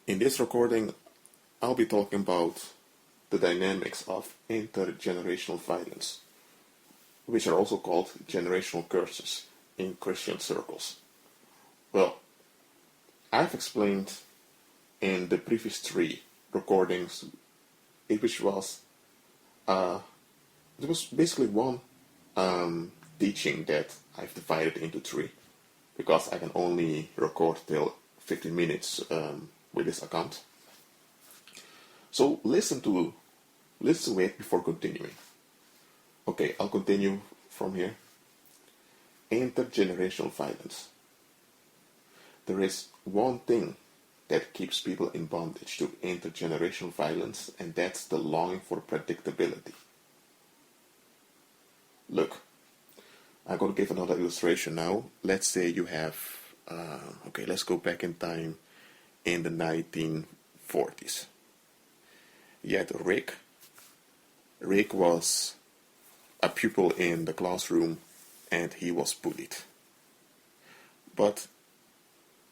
In this recording, I'll be talking about the dynamics of intergenerational violence, which are also called generational curses in Christian circles. Well, I've explained in the previous 3 recordings, which was there was basically one teaching that I've divided into 3, because I can only record till 15 minutes with this account. So listen to it before continuing. Okay, I'll continue from here. Intergenerational violence. There is one thing that keeps people in bondage to intergenerational violence, and that's the longing for predictability. Look, I'm going to give another illustration now. Let's say you have, let's go back in time in the 1940s. You had Rick. Rick was a pupil in the classroom and he was bullied. But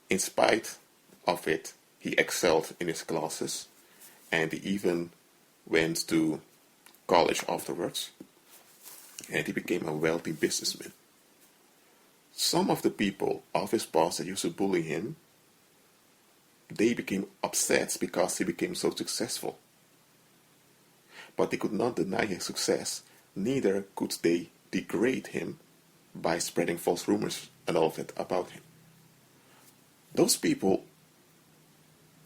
in spite of it, he excelled in his classes and he even went to college afterwards and he became a wealthy businessman. Some of the people of his past that used to bully him, they became upset because he became so successful. But they could not deny his success, neither could they degrade him by spreading false rumors and all of that about him. Those people,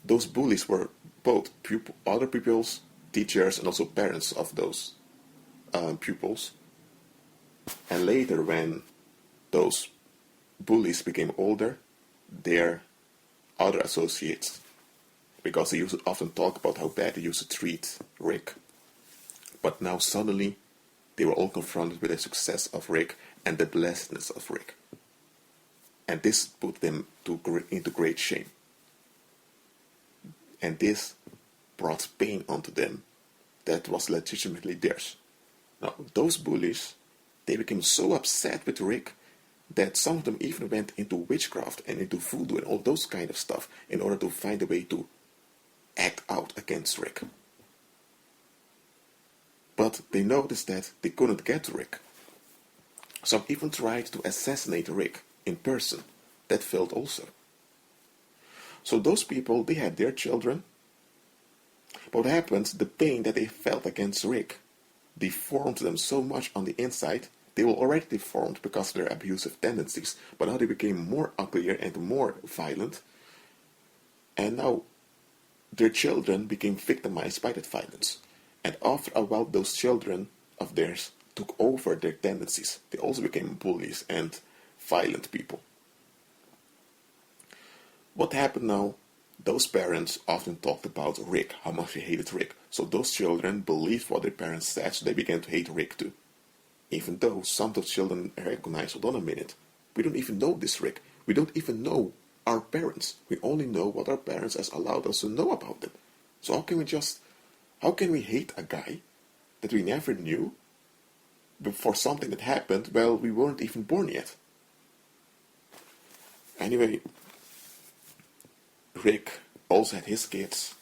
those bullies were both other pupils, teachers, and also parents of those pupils. And later, when those bullies became older, their other associates, because they used to often talk about how bad they used to treat Rick. But now suddenly, they were all confronted with the success of Rick and the blessedness of Rick. And this put them into great shame. And this brought pain onto them that was legitimately theirs. Now, those bullies, they became so upset with Rick that some of them even went into witchcraft and into voodoo and all those kind of stuff in order to find a way to act out against Rick. But they noticed that they couldn't get Rick. Some even tried to assassinate Rick in person. That failed also. So those people, they had their children. But what happened, the pain that they felt against Rick deformed them so much on the inside. They were already deformed because of their abusive tendencies, but now they became more uglier and more violent. And now their children became victimized by that violence. And after a while, those children of theirs took over their tendencies. They also became bullies and violent people. What happened now? Those parents often talked about Rick, how much they hated Rick. So those children believed what their parents said, so they began to hate Rick too. Even though some of those children recognized, hold on a minute, we don't even know this Rick. We don't even know our parents. We only know what our parents has allowed us to know about them. So how can we hate a guy that we never knew for something that happened while we weren't even born yet? Anyway, Rick also had his kids.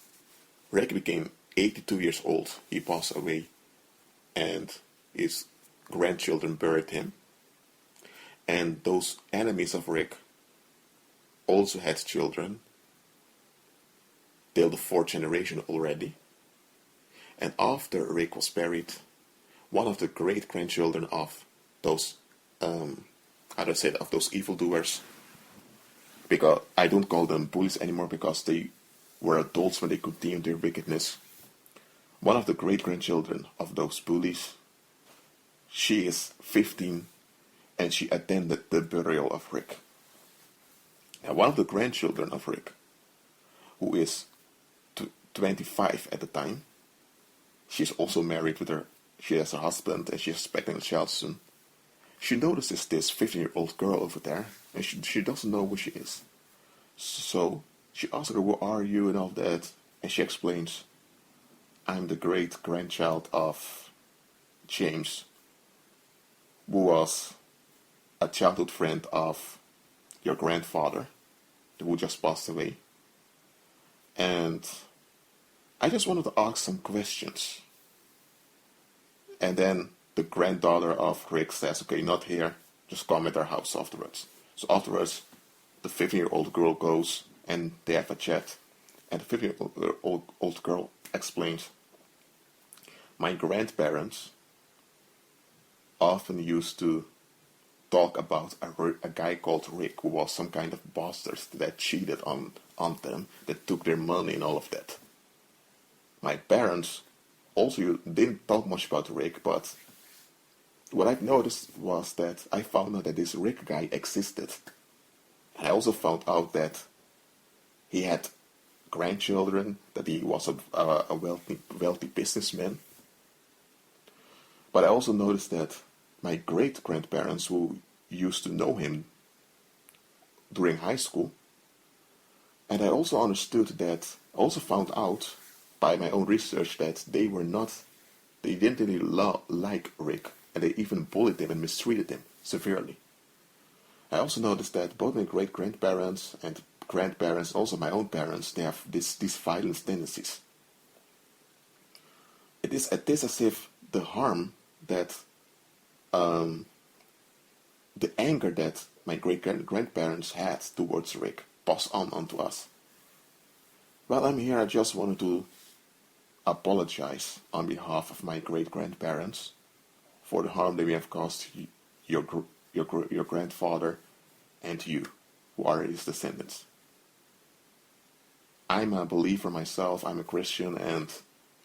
Rick became 82 years old. He passed away and his grandchildren buried him. And those enemies of Rick also had children till the 4th generation already. And after Rick was buried, one of the great grandchildren of those, of those evildoers, because I don't call them bullies anymore because they were adults when they could deem their wickedness. One of the great grandchildren of those bullies, she is 15 and she attended the burial of Rick. Now, one of the grandchildren of Rick, who is 25 at the time, she's also married with her. She has a husband and she's expecting a child soon. She notices this 15-year-old girl over there and she doesn't know who she is. So she asks her, who are you and all that? And she explains, I'm the great grandchild of James, who was a childhood friend of your grandfather, who just passed away. And I just wanted to ask some questions. And then the granddaughter of Rick says, okay, not here, just come at our house afterwards. So afterwards, the 15-year-old girl goes and they have a chat. And the 15-year-old girl explains, my grandparents often used to talk about a guy called Rick who was some kind of bastard that cheated on them, that took their money and all of that. My parents also didn't talk much about Rick, but what I've noticed was that I found out that this Rick guy existed. I also found out that he had grandchildren, that he was a wealthy businessman. But I also noticed that my great-grandparents, who used to know him during high school, and I also found out by my own research that they didn't really like Rick, and they even bullied him and mistreated him severely. I also noticed that both my great-grandparents and grandparents, also my own parents, they have these violent tendencies. It is as if the harm that, the anger that my great-grandparents had towards Rick passed on to us. Well, I'm here, I just wanted to apologize on behalf of my great-grandparents for the harm that we have caused your grandfather and you, who are his descendants. I'm a believer myself, I'm a Christian, and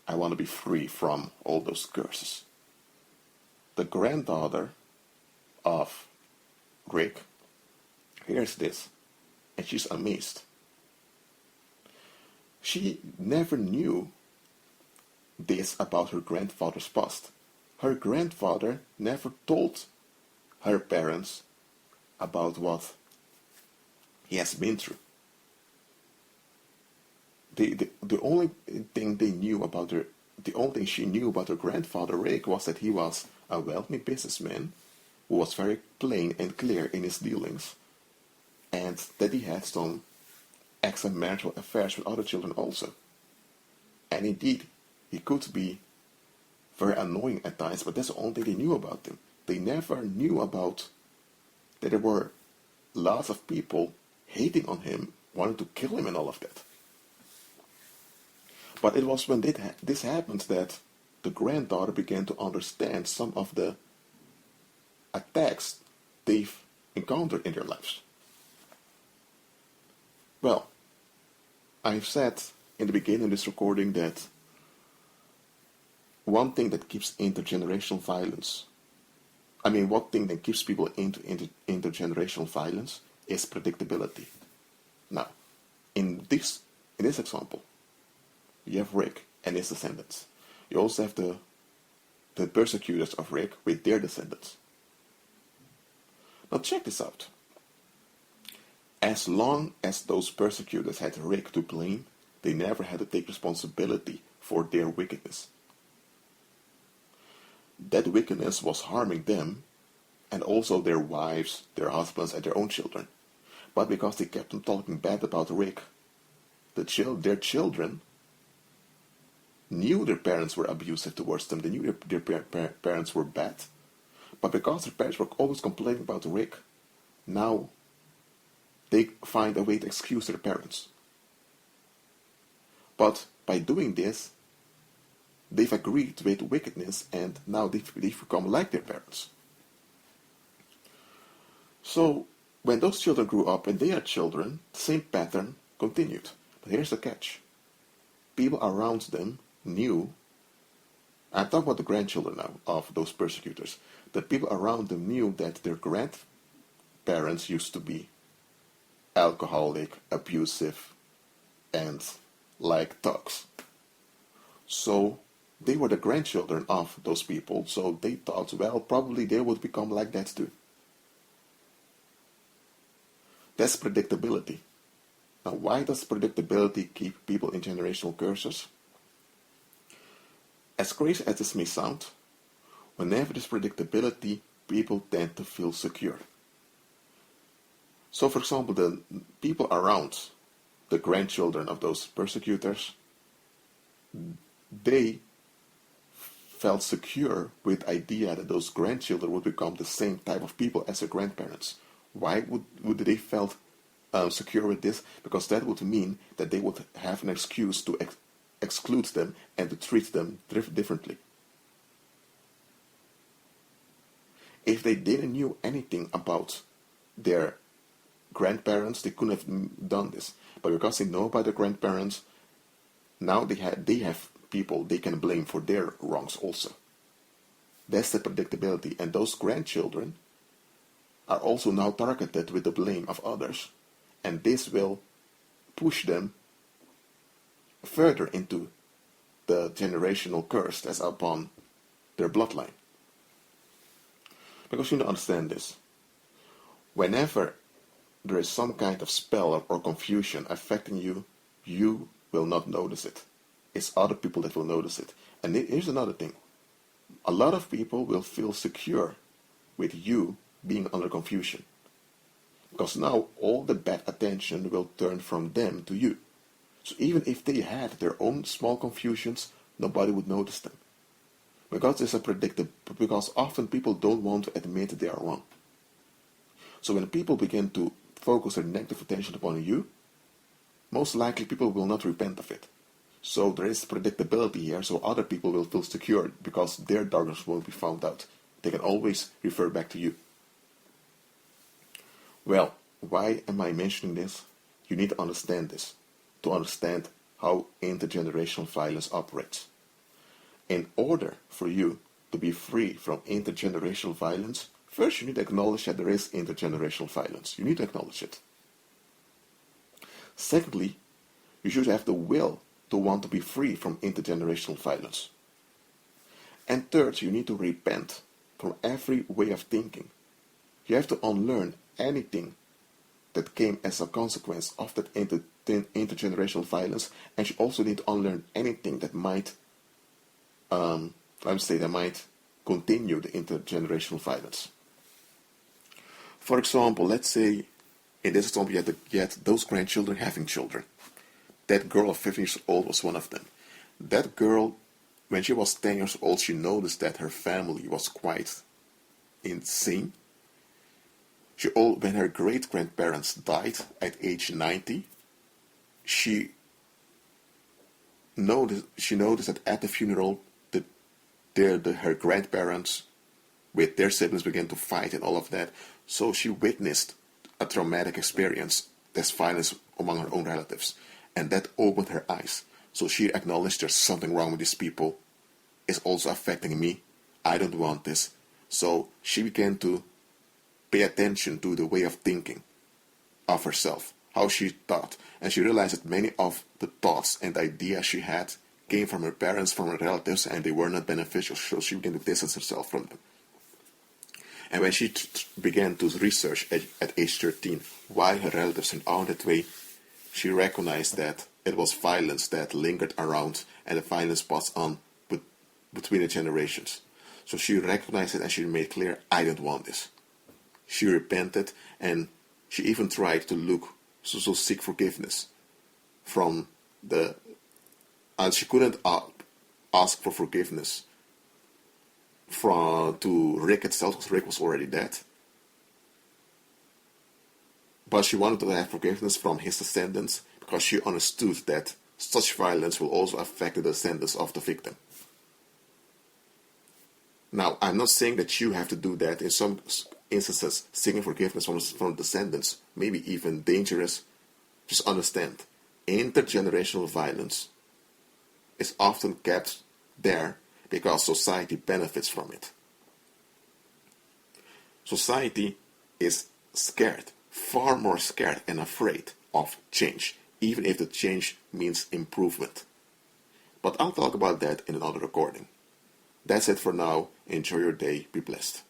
I want to be free from all those curses. The granddaughter of Rick hears this, and she's amazed. She never knew this about her grandfather's past. Her grandfather never told her parents about what he has been through. The only thing she knew about her grandfather Rick was that he was a wealthy businessman who was very plain and clear in his dealings, and that he had some extramarital affairs with other children also. And indeed, he could be very annoying at times, but that's the only thing they knew about him. They never knew about that there were lots of people hating on him, wanting to kill him and all of that. But it was when this happened that the granddaughter began to understand some of the attacks they've encountered in their lives. Well, I've said in the beginning of this recording that one thing that keeps intergenerational violence, one thing that keeps people into intergenerational violence is predictability. Now, in this example, you have Rick and his descendants. You also have the persecutors of Rick with their descendants. Now check this out. As long as those persecutors had Rick to blame, they never had to take responsibility for their wickedness. That wickedness was harming them and also their wives, their husbands, and their own children. But because they kept on talking bad about Rick, their children knew their parents were abusive towards them. They knew their parents were bad. But because their parents were always complaining about Rick, now they find a way to excuse their parents. But by doing this, they've agreed with wickedness, and now they've become like their parents. So, when those children grew up and they had children, the same pattern continued. But here's the catch. People around them knew, I'm talking about the grandchildren now of those persecutors, the people around them knew that their grandparents used to be alcoholic, abusive, and like thugs. So they were the grandchildren of those people, so they thought, well, probably they would become like that too. That's predictability. Now, why does predictability keep people in generational curses? As crazy as this may sound, whenever there's predictability, people tend to feel secure. So, for example, the people around the grandchildren of those persecutors, they felt secure with the idea that those grandchildren would become the same type of people as their grandparents. Why would they felt secure with this? Because that would mean that they would have an excuse to exclude them and to treat them differently. If they didn't know anything about their grandparents, they couldn't have done this. But because they know about their grandparents, now they have people they can blame for their wrongs also. That's the predictability. And those grandchildren are also now targeted with the blame of others. And this will push them further into the generational curse that's upon their bloodline. Because you need to understand this. Whenever there is some kind of spell or confusion affecting you, you will not notice it. It's other people that will notice it. And here's another thing. A lot of people will feel secure with you being under confusion. Because now all the bad attention will turn from them to you. So even if they had their own small confusions, nobody would notice them. Because it's because often people don't want to admit that they are wrong. So when people begin to focus their negative attention upon you, most likely people will not repent of it. So there is predictability here, so other people will feel secure because their darkness won't be found out. They can always refer back to you. Well, why am I mentioning this? You need to understand this, to understand how intergenerational violence operates. In order for you to be free from intergenerational violence, first you need to acknowledge that there is intergenerational violence. You need to acknowledge it. Secondly, you should have the will to want to be free from intergenerational violence. And third, you need to repent from every way of thinking. You have to unlearn anything that came as a consequence of that intergenerational violence, and you also need to unlearn anything that might continue the intergenerational violence. For example, let's say in this example you had those grandchildren having children. That girl of 15 years old was one of them. That girl, when she was 10 years old, she noticed that her family was quite insane. When her great-grandparents died at age 90, she noticed that at the funeral, her grandparents with their siblings began to fight and all of that. So she witnessed a traumatic experience, this violence among her own relatives. And that opened her eyes. So she acknowledged there's something wrong with these people. It's also affecting me. I don't want this. So she began to pay attention to the way of thinking of herself, how she thought. And she realized that many of the thoughts and ideas she had came from her parents, from her relatives, and they were not beneficial. So she began to distance herself from them. And when she began to research at age 13 why her relatives turned out that way, she recognized that it was violence that lingered around, and the violence passed on between the generations. So she recognized it and she made clear, I don't want this. She repented, and she even tried to seek forgiveness from and she couldn't ask for forgiveness to Rick itself, because Rick was already dead. But she wanted to have forgiveness from his descendants because she understood that such violence will also affect the descendants of the victim. Now, I'm not saying that you have to do that. In some instances, seeking forgiveness from descendants may be even dangerous. Just understand, intergenerational violence is often kept there because society benefits from it. Society is scared, far more scared and afraid of change, even if the change means improvement. But I'll talk about that in another recording. That's it for now. Enjoy your day. Be blessed.